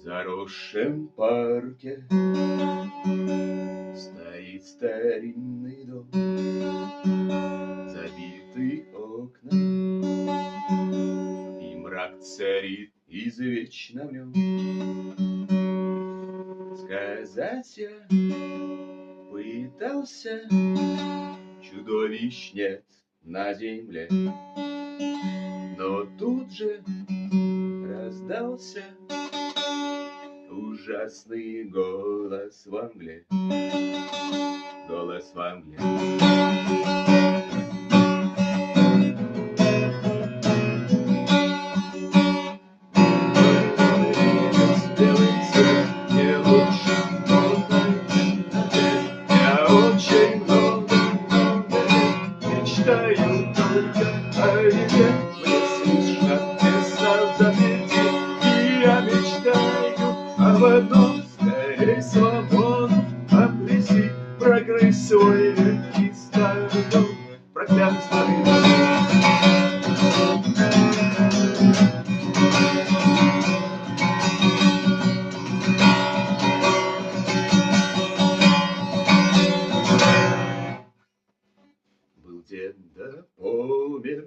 заросшем парке стоит старинный дом, забитый окнами, и мрак царит извечно в нем. Сказать я пытался, чудовищ нет на земле, но тут же раздался ужасный голос во мгле. Голос во мгле. Белый цвет не лучше я очень много мечтаю только о тебе. Мне слышно тесно в запретке, и я мечтаю об одном: скорей свободу обрести, прогрызть свой редкий старый дом, проклятый старый дом. Был дед да помер,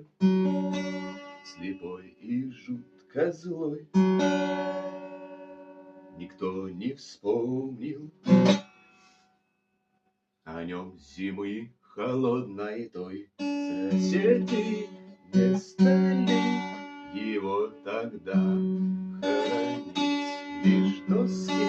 слепой и жутко злой. Никто не вспомнил о нем зимы холодной той. Соседи не стали его тогда хоронить, лишь доски